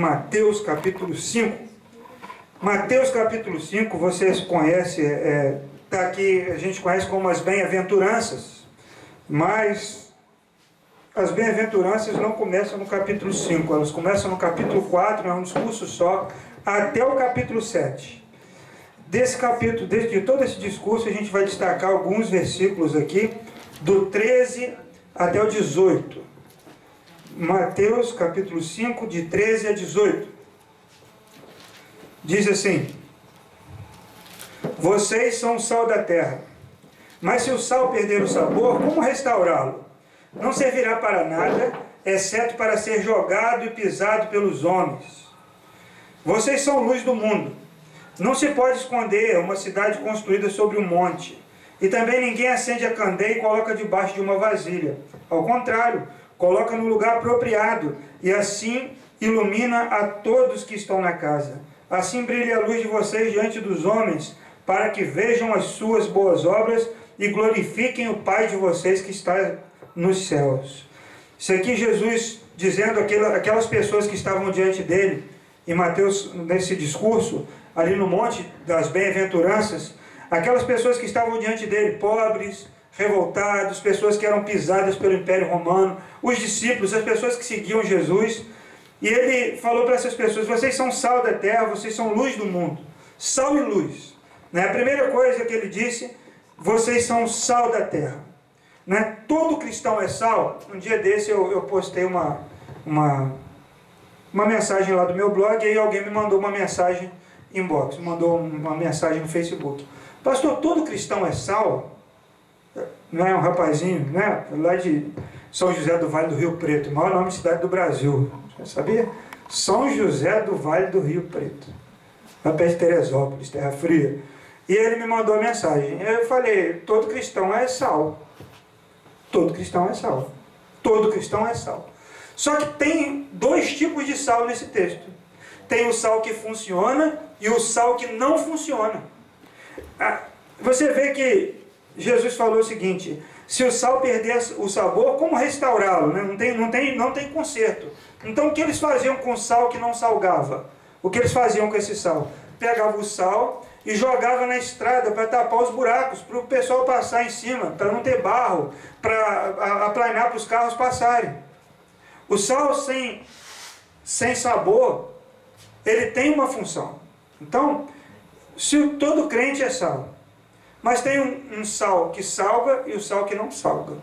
Mateus capítulo 5. Mateus capítulo 5, vocês conhecem, está aqui, a gente conhece como as bem-aventuranças, mas as bem-aventuranças não começam no capítulo 5, elas começam no capítulo 4, é um discurso só, até o capítulo 7. Desse capítulo, de todo esse discurso, a gente vai destacar alguns versículos aqui, do 13 até o 18. Mateus capítulo 5, de 13 a 18. Diz assim: vocês são o sal da terra, mas se o sal perder o sabor, como restaurá-lo? Não servirá para nada, exceto para ser jogado e pisado pelos homens. Vocês são luz do mundo. Não se pode esconder uma cidade construída sobre um monte. E também ninguém acende a candeia e coloca debaixo de uma vasilha. Ao contrário, coloca no lugar apropriado, e assim ilumina a todos que estão na casa. Assim brilha a luz de vocês diante dos homens, para que vejam as suas boas obras e glorifiquem o Pai de vocês que está nos céus. Isso aqui Jesus dizendo aquelas pessoas que estavam diante dele, em Mateus, nesse discurso, ali no Monte das Bem-aventuranças, aquelas pessoas que estavam diante dele, pobres, revoltados, pessoas que eram pisadas pelo Império Romano, os discípulos, as pessoas que seguiam Jesus. E ele falou para essas pessoas: vocês são sal da terra, vocês são luz do mundo. Sal e luz. A primeira coisa que ele disse: vocês são sal da terra. Todo cristão é sal. Um dia desse eu postei uma mensagem lá do meu blog, e aí alguém me mandou uma mensagem inbox, mandou uma mensagem no Facebook: pastor, todo cristão é sal? Não é um rapazinho, né? Lá de São José do Vale do Rio Preto, o maior nome de cidade do Brasil. Sabia? São José do Vale do Rio Preto, lá perto de Teresópolis, Terra Fria. E ele me mandou a mensagem. Eu falei: todo cristão é sal. Todo cristão é sal. Todo cristão é sal. Só que tem dois tipos de sal nesse texto. Tem o sal que funciona e o sal que não funciona. Você vê que Jesus falou o seguinte: se o sal perder o sabor, como restaurá-lo? Não tem conserto. Então o que eles faziam com o sal que não salgava? O que eles faziam com esse sal? Pegavam o sal e jogavam na estrada para tapar os buracos, para o pessoal passar em cima, para não ter barro, para aplanar para os carros passarem. O sal sem sabor, ele tem uma função. Então, se todo crente é sal, mas tem um sal que salga e o sal que não salga.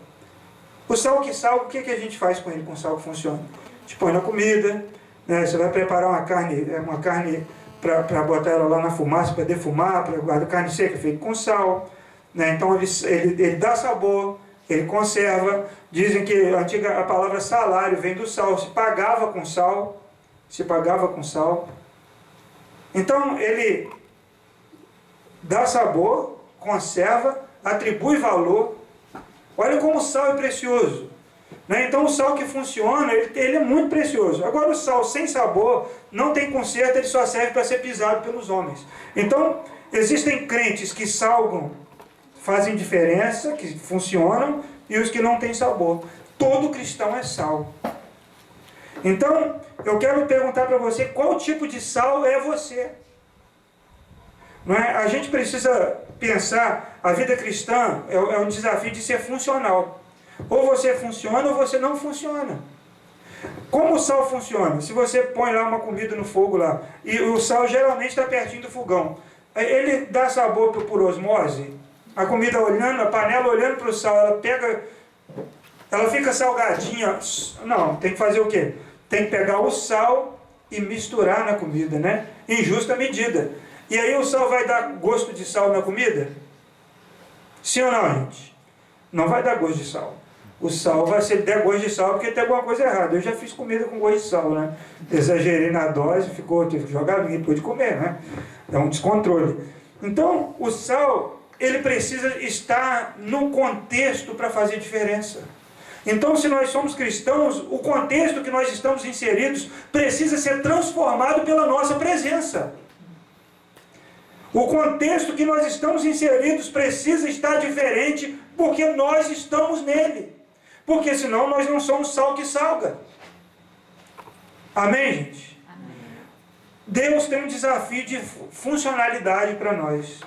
O sal que salga, o que a gente faz com ele, com o sal que funciona? A gente põe na comida, né? Você vai preparar uma carne para botar ela lá na fumaça, para defumar, para guardar carne seca, feita com sal, né? Então ele dá sabor, ele conserva. Dizem que a palavra salário vem do sal, se pagava com sal. Então ele dá sabor, conserva, atribui valor. Olha como o sal é precioso. Então o sal que funciona, ele é muito precioso. Agora o sal sem sabor, não tem conserto, ele só serve para ser pisado pelos homens. Então existem crentes que salgam, fazem diferença, que funcionam, e os que não têm sabor. Todo cristão é sal. Então eu quero perguntar para você: qual tipo de sal é você? A gente precisa pensar, a vida cristã é um desafio de ser funcional. Ou você funciona ou você não funciona. Como o sal funciona? Se você põe lá uma comida no fogo lá, e o sal geralmente está pertinho do fogão, ele dá sabor por osmose. A comida olhando, a panela olhando para o sal, ela fica salgadinha. Não, tem que fazer o quê? Tem que pegar o sal e misturar na comida, em justa medida. E aí o sal vai dar gosto de sal na comida? Sim ou não, gente? Não vai dar gosto de sal. O sal vai ser der gosto de sal porque tem alguma coisa errada. Eu já fiz comida com gosto de sal, Exagerei na dose, tive que jogar, ninguém pôde comer, É um descontrole. Então, o sal, ele precisa estar no contexto para fazer diferença. Então, se nós somos cristãos, o contexto que nós estamos inseridos precisa ser transformado pela nossa presença. O contexto que nós estamos inseridos precisa estar diferente porque nós estamos nele. Porque senão nós não somos sal que salga. Amém, gente? Amém. Deus tem um desafio de funcionalidade para nós.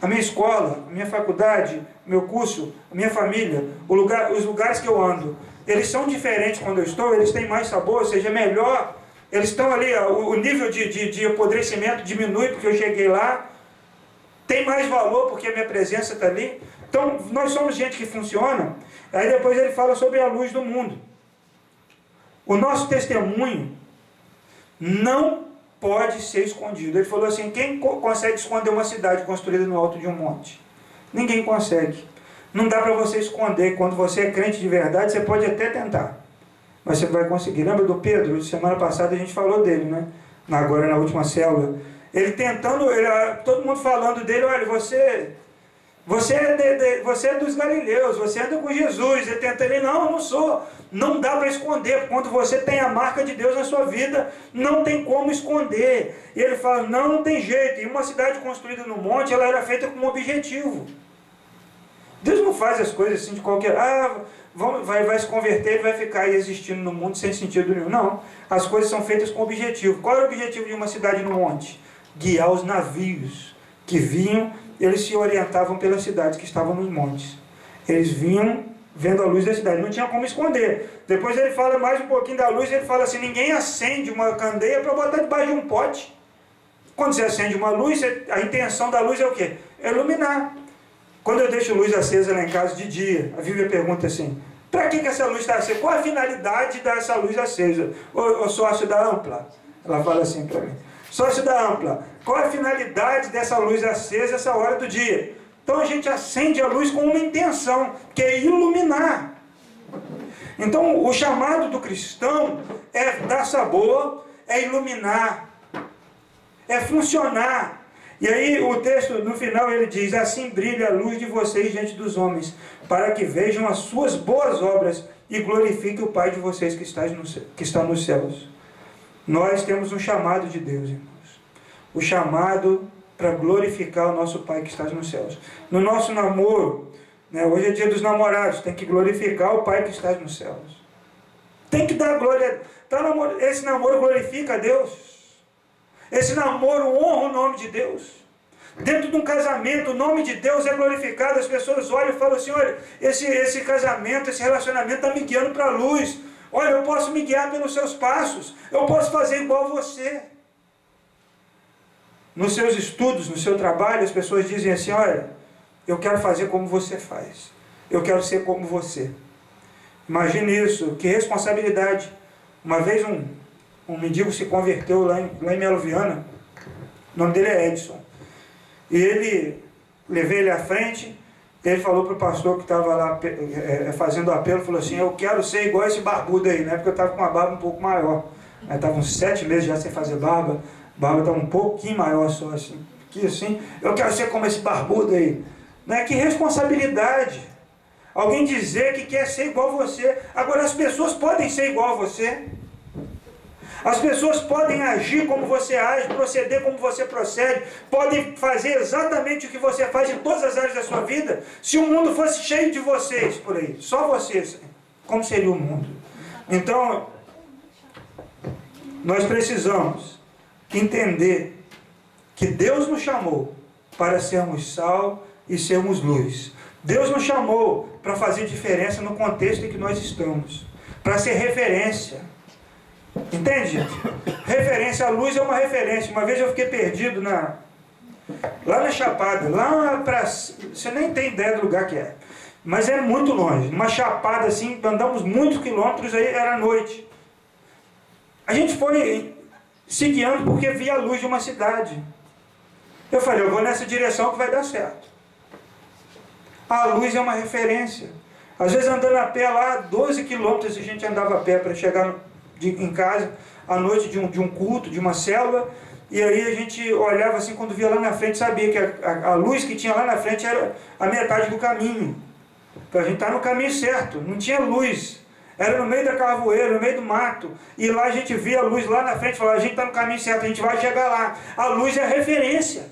A minha escola, a minha faculdade, meu curso, a minha família, os lugares que eu ando, eles são diferentes quando eu estou, eles têm mais sabor, ou seja, melhor. Eles estão ali, o nível de apodrecimento diminui porque eu cheguei lá, tem mais valor porque a minha presença está ali. Então, nós somos gente que funciona. Aí depois ele fala sobre a luz do mundo. O nosso testemunho não pode ser escondido. Ele falou assim, quem consegue esconder uma cidade construída no alto de um monte? Ninguém consegue. Não dá para você esconder. Quando você é crente de verdade, você pode até tentar, mas você vai conseguir. Lembra do Pedro? Semana passada a gente falou dele, né? Agora na última célula. Ele tentando, todo mundo falando dele, olha, você é dos galileus, você anda com Jesus. Ele tenta, não, eu não sou. Não dá para esconder. Quando você tem a marca de Deus na sua vida, não tem como esconder. E ele fala, não tem jeito. E uma cidade construída no monte, ela era feita com um objetivo. Deus não faz as coisas assim de qualquer... vai se converter e vai ficar aí existindo no mundo sem sentido nenhum. Não. As coisas são feitas com objetivo. Qual é o objetivo de uma cidade no monte? Guiar os navios que vinham. Eles se orientavam pelas cidades que estavam nos montes. Eles vinham vendo a luz da cidade. Não tinha como esconder. Depois ele fala mais um pouquinho da luz. Ele fala assim, ninguém acende uma candeia para botar debaixo de um pote. Quando você acende uma luz, a intenção da luz é o quê? É iluminar. Quando eu deixo luz acesa lá em casa de dia, a Bíblia pergunta assim, para que essa luz está acesa? Qual a finalidade dessa luz acesa? O sócio da Ampla, ela fala assim para mim, sócio da Ampla, qual a finalidade dessa luz acesa essa hora do dia? Então a gente acende a luz com uma intenção, que é iluminar. Então o chamado do cristão é dar sabor, é iluminar, é funcionar. E aí o texto, no final, ele diz, assim brilha a luz de vocês diante dos homens, para que vejam as suas boas obras e glorifiquem o Pai de vocês que está nos céus. Nós temos um chamado de Deus, irmãos. O chamado para glorificar o nosso Pai que está nos céus. No nosso namoro, né, hoje é dia dos namorados, tem que glorificar o Pai que está nos céus. Tem que dar glória. Esse namoro glorifica a Deus. Esse namoro honra o nome de Deus. Dentro de um casamento, o nome de Deus é glorificado. As pessoas olham e falam assim, olha, esse casamento, esse relacionamento está me guiando para a luz. Olha, eu posso me guiar pelos seus passos. Eu posso fazer igual a você. Nos seus estudos, no seu trabalho, as pessoas dizem assim, olha, eu quero fazer como você faz. Eu quero ser como você. Imagine isso, que responsabilidade. Uma vez um mendigo se converteu lá em Melo Viana. O nome dele é Edson. E levei ele à frente. Ele falou para o pastor que estava lá fazendo o apelo, falou assim, eu quero ser igual esse barbudo aí, né? Porque eu estava com uma barba um pouco maior. Estava uns 7 meses já sem fazer barba. A barba estava um pouquinho maior só, assim. Aqui assim, eu quero ser como esse barbudo aí. Né? Que responsabilidade. Alguém dizer que quer ser igual a você. Agora as pessoas podem ser igual a você. As pessoas podem agir como você age, proceder como você procede, podem fazer exatamente o que você faz em todas as áreas da sua vida. Se o mundo fosse cheio de vocês por aí, só vocês, como seria o mundo? Então, nós precisamos entender que Deus nos chamou para sermos sal e sermos luz. Deus nos chamou para fazer diferença no contexto em que nós estamos, para ser referência. Entende, gente? Referência, a luz é uma referência. Uma vez eu fiquei perdido lá na Chapada, lá para... Você nem tem ideia do lugar que é. Mas é muito longe. Uma chapada assim, andamos muitos quilômetros, aí era noite. A gente foi se guiando porque via a luz de uma cidade. Eu falei, eu vou nessa direção que vai dar certo. A luz é uma referência. Às vezes andando a pé lá, 12 quilômetros a gente andava a pé para chegar em casa, à noite de um culto, de uma célula, e aí a gente olhava assim, quando via lá na frente, sabia que a luz que tinha lá na frente era a metade do caminho. Então a gente está no caminho certo, não tinha luz, era no meio da carvoeira, no meio do mato, e lá a gente via a luz lá na frente e falava, a gente está no caminho certo, a gente vai chegar lá. A luz é a referência.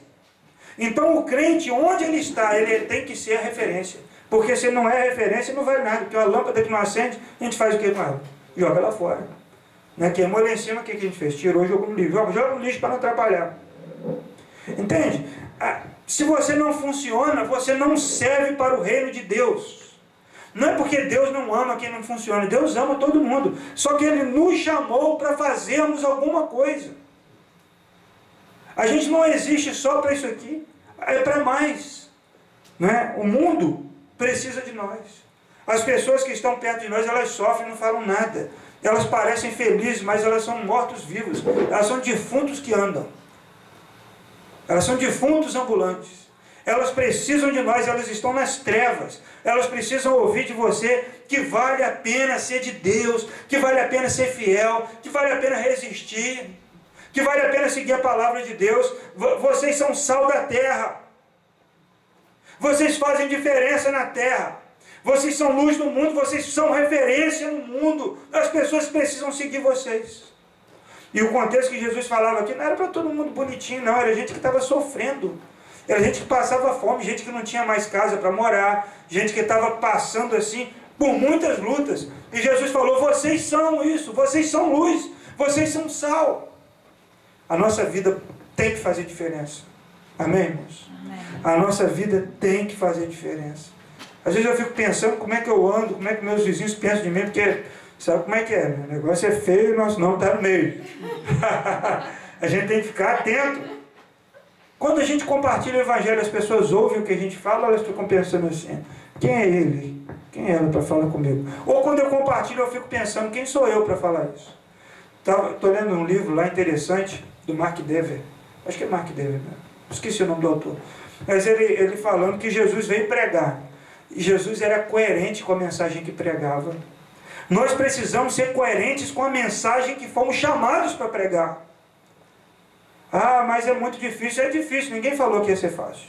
Então o crente, onde ele está, ele tem que ser a referência. Porque se não é referência, não vale nada, porque uma lâmpada que não acende, a gente faz o que com ela? Joga ela fora. Né? Queimou lá em cima, o que a gente fez? Tirou, jogou no lixo. Joga no lixo para não atrapalhar. Entende? Se você não funciona, você não serve para o reino de Deus. Não é porque Deus não ama quem não funciona. Deus ama todo mundo. Só que Ele nos chamou para fazermos alguma coisa. A gente não existe só para isso aqui. É para mais. Não é? O mundo precisa de nós. As pessoas que estão perto de nós, elas sofrem e não falam nada. Elas parecem felizes, mas elas são mortos-vivos. Elas são defuntos que andam. Elas são defuntos ambulantes. Elas precisam de nós, elas estão nas trevas. Elas precisam ouvir de você que vale a pena ser de Deus, que vale a pena ser fiel, que vale a pena resistir, que vale a pena seguir a palavra de Deus. Vocês são sal da terra. Vocês fazem diferença na terra. Vocês são luz no mundo, vocês são referência no mundo. As pessoas precisam seguir vocês. E o contexto que Jesus falava aqui não era para todo mundo bonitinho, não. Era gente que estava sofrendo. Era gente que passava fome, gente que não tinha mais casa para morar, gente que estava passando assim por muitas lutas. E Jesus falou, vocês são isso, vocês são luz, vocês são sal. A nossa vida tem que fazer diferença. Amém, irmãos? Amém. A nossa vida tem que fazer diferença. Às vezes eu fico pensando como é que eu ando, como é que meus vizinhos pensam de mim, porque sabe como é que é? O negócio é feio e nosso nome está no meio. A gente tem que ficar atento. Quando a gente compartilha o Evangelho, as pessoas ouvem o que a gente fala, elas ficam pensando assim, quem é ele? Quem é ela para falar comigo? Ou quando eu compartilho, eu fico pensando, quem sou eu para falar isso? Estou lendo um livro lá interessante, do Mark Dever. Acho que é Mark Dever, né? Esqueci o nome do autor. Mas ele falando que Jesus veio pregar. E Jesus era coerente com a mensagem que pregava. Nós precisamos ser coerentes com a mensagem que fomos chamados para pregar. Ah, mas é muito difícil. É difícil, ninguém falou que ia ser fácil.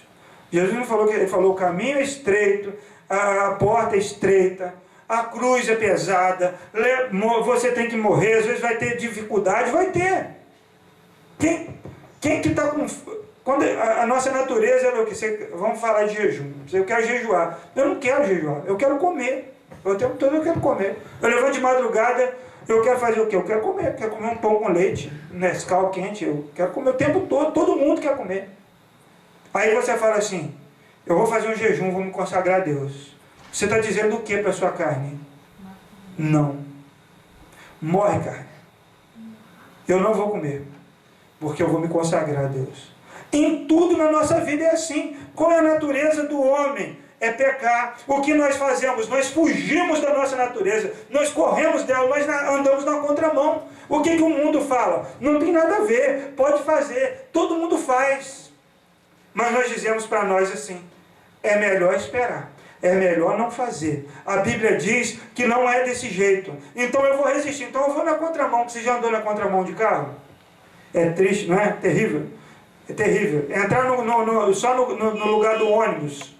Jesus não falou que ele falou o caminho é estreito, a porta é estreita, a cruz é pesada, você tem que morrer, às vezes vai ter dificuldade, vai ter. Quem que está com... Quando a nossa natureza é o que? Vamos falar de jejum. Eu quero jejuar. Eu não quero jejuar, eu quero comer. O tempo todo eu quero comer. Eu levanto de madrugada, eu quero fazer o quê? Eu quero comer um pão com leite, Nescau quente, eu quero comer o tempo todo, todo mundo quer comer. Aí você fala assim, eu vou fazer um jejum, vou me consagrar a Deus. Você está dizendo o que para a sua carne? Não. Morre, carne. Eu não vou comer, porque eu vou me consagrar a Deus. Em tudo na nossa vida é assim. Qual é a natureza do homem? É pecar. O que nós fazemos? Nós fugimos da nossa natureza, nós corremos dela, nós andamos na contramão. O que o mundo fala? Não tem nada a ver, pode fazer, todo mundo faz. Mas nós dizemos para nós assim, é melhor esperar, é melhor não fazer. A Bíblia diz que não é desse jeito, então eu vou resistir, então eu vou na contramão. Você já andou na contramão de carro? É triste, não é? Terrível. É terrível. Entrar só no lugar do ônibus,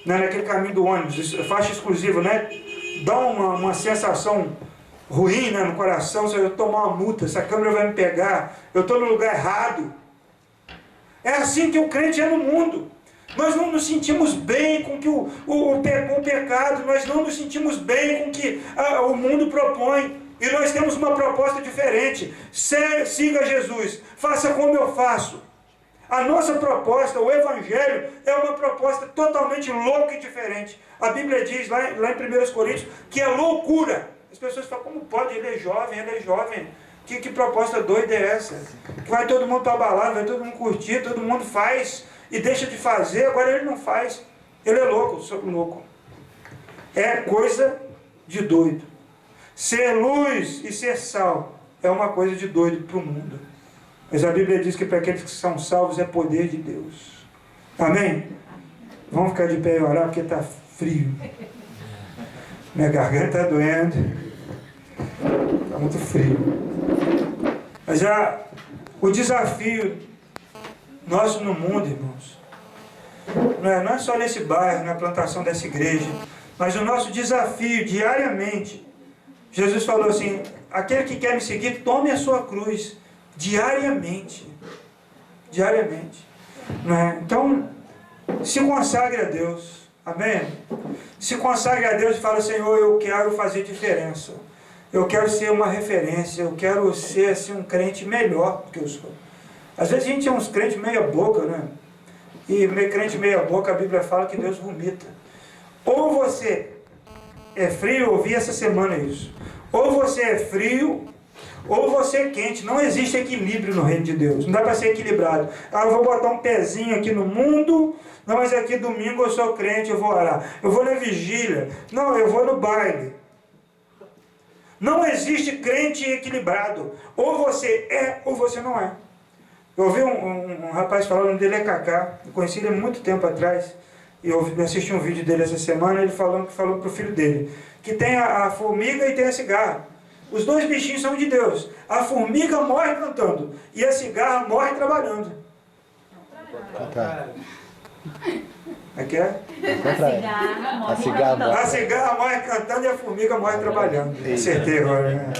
né, naquele caminho do ônibus, faixa exclusiva, né? Dá uma sensação ruim, né, no coração. Se eu tomar uma multa, essa câmera vai me pegar, eu estou no lugar errado. É assim que o crente é no mundo. Nós não nos sentimos bem com que o pecado, nós não nos sentimos bem com o que o mundo propõe. E nós temos uma proposta diferente. Siga Jesus, faça como eu faço. A nossa proposta, o Evangelho, é uma proposta totalmente louca e diferente. A Bíblia diz lá em 1 Coríntios que é loucura. As pessoas falam, como pode? Ele é jovem. Que proposta doida é essa? Que vai todo mundo para a balada, vai todo mundo curtir, todo mundo faz e deixa de fazer, agora ele não faz. Ele é louco, louco. É coisa de doido. Ser luz e ser sal é uma coisa de doido para o mundo. Mas a Bíblia diz que para aqueles que são salvos é poder de Deus. Amém? Vamos ficar de pé e orar porque está frio. Minha garganta está doendo. Está muito frio. Mas o desafio nosso no mundo, irmãos, não é só nesse bairro, na plantação dessa igreja, mas o nosso desafio diariamente. Jesus falou assim, aquele que quer me seguir, tome a sua cruz. Diariamente. Não é? Então, se consagre a Deus. Amém? Se consagre a Deus e fala, Senhor, eu quero fazer diferença. Eu quero ser uma referência, eu quero ser assim, um crente melhor do que eu sou. Às vezes a gente é uns crentes meia boca, né? E crente meia boca, a Bíblia fala que Deus vomita. Ou você é frio, eu ouvi essa semana isso. Ou você é frio, ou você é quente. Não existe equilíbrio no reino de Deus. Não dá para ser equilibrado. Ah, eu vou botar um pezinho aqui no mundo. Não, mas aqui domingo eu sou crente, eu vou orar. Eu vou na vigília. Não, eu vou no baile. Não existe crente equilibrado. Ou você é, ou você não é. Eu ouvi um rapaz falando, o nome dele é Cacá. Eu conheci ele há muito tempo atrás. E eu assisti um vídeo dele essa semana. Ele falou para o filho dele que tem a formiga e tem a cigarra. Os dois bichinhos são de Deus. A formiga morre plantando e a cigarra morre trabalhando. Aqui é? A cigarra morre cantando e a formiga morre trabalhando. Acertei agora, né?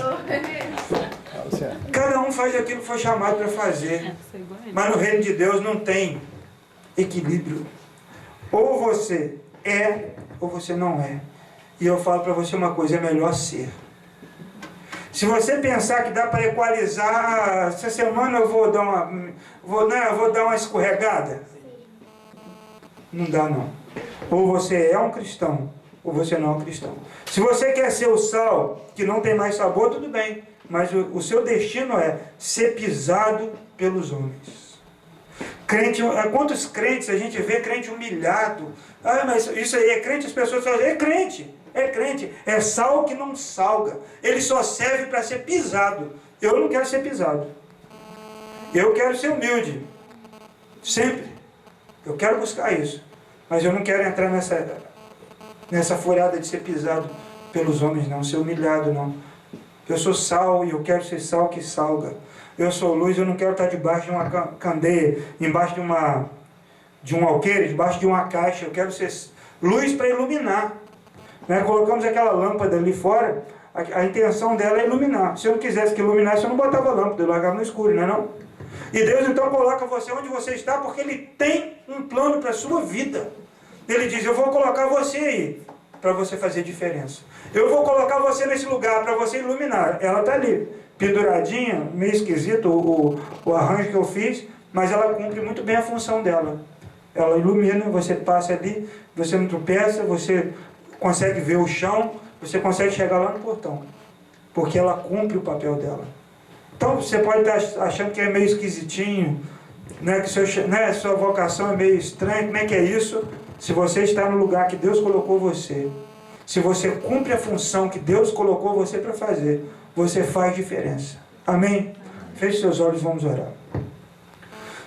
Cada um faz aquilo que foi chamado para fazer. Mas no reino de Deus não tem equilíbrio. Ou você é, ou você não é. E eu falo para você uma coisa, é melhor ser. Se você pensar que dá para equalizar, essa semana eu vou dar uma escorregada. Não dá não. Ou você é um cristão, ou você não é um cristão. Se você quer ser o sal, que não tem mais sabor, tudo bem. Mas o seu destino é ser pisado pelos homens. Crente, quantos crentes a gente vê crente humilhado? Ah, mas isso aí é crente? As pessoas falam, é crente. É crente, é sal que não salga. Ele só serve para ser pisado. Eu não quero ser pisado. Eu quero ser humilde. Sempre. Eu quero buscar isso. Mas eu não quero entrar nessa furada de ser pisado pelos homens, não. Ser humilhado, não. Eu sou sal e eu quero ser sal que salga. Eu sou luz, eu não quero estar debaixo de uma candeia, embaixo de um alqueire, debaixo de uma caixa. Eu quero ser luz para iluminar. Né? Colocamos aquela lâmpada ali fora, a intenção dela é iluminar. Se eu não quisesse que iluminasse, eu não botava a lâmpada, eu largava no escuro, não é não? E Deus então coloca você onde você está, porque Ele tem um plano para a sua vida. Ele diz, eu vou colocar você aí, para você fazer diferença. Eu vou colocar você nesse lugar, para você iluminar. Ela está ali, penduradinha, meio esquisito o arranjo que eu fiz, mas ela cumpre muito bem a função dela. Ela ilumina, você passa ali, você não tropeça, você consegue ver o chão, você consegue chegar lá no portão, porque ela cumpre o papel dela. Então você pode estar achando que é meio esquisitinho, né, que sua vocação é meio estranha, como é que é isso? Se você está no lugar que Deus colocou você, se você cumpre a função que Deus colocou você para fazer, você faz diferença. Amém? Feche seus olhos, vamos orar.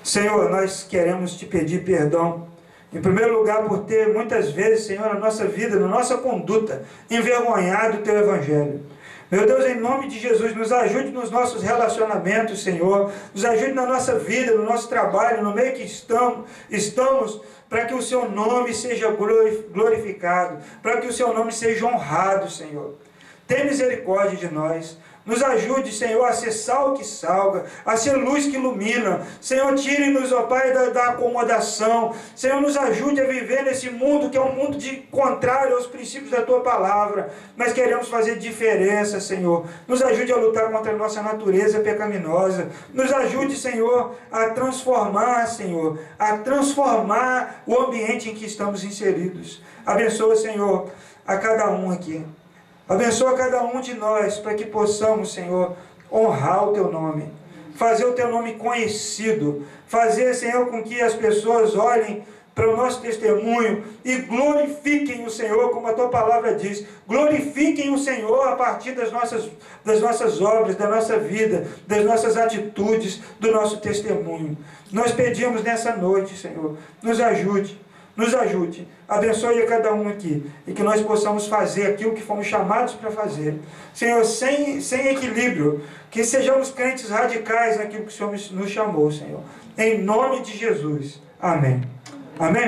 Senhor, nós queremos te pedir perdão. Em primeiro lugar, por ter muitas vezes, Senhor, na nossa vida, na nossa conduta, envergonhado o Teu Evangelho. Meu Deus, em nome de Jesus, nos ajude nos nossos relacionamentos, Senhor. Nos ajude na nossa vida, no nosso trabalho, no meio que estamos, para que o Seu nome seja glorificado, para que o Seu nome seja honrado, Senhor. Tem misericórdia de nós. Nos ajude, Senhor, a ser sal que salga, a ser luz que ilumina. Senhor, tire-nos, ó Pai, da acomodação. Senhor, nos ajude a viver nesse mundo que é um mundo contrário aos princípios da Tua palavra. Mas queremos fazer diferença, Senhor. Nos ajude a lutar contra a nossa natureza pecaminosa. Nos ajude, Senhor, a transformar, Senhor, a transformar o ambiente em que estamos inseridos. Abençoa, Senhor, a cada um aqui. Abençoa cada um de nós, para que possamos, Senhor, honrar o Teu nome, fazer o Teu nome conhecido, fazer, Senhor, com que as pessoas olhem para o nosso testemunho e glorifiquem o Senhor, como a Tua palavra diz, glorifiquem o Senhor a partir das nossas obras, da nossa vida, das nossas atitudes, do nosso testemunho. Nós pedimos nessa noite, Senhor, nos ajude, abençoe a cada um aqui, e que nós possamos fazer aquilo que fomos chamados para fazer, Senhor, sem equilíbrio, que sejamos crentes radicais naquilo que o Senhor nos chamou, Senhor, em nome de Jesus, amém. Amém?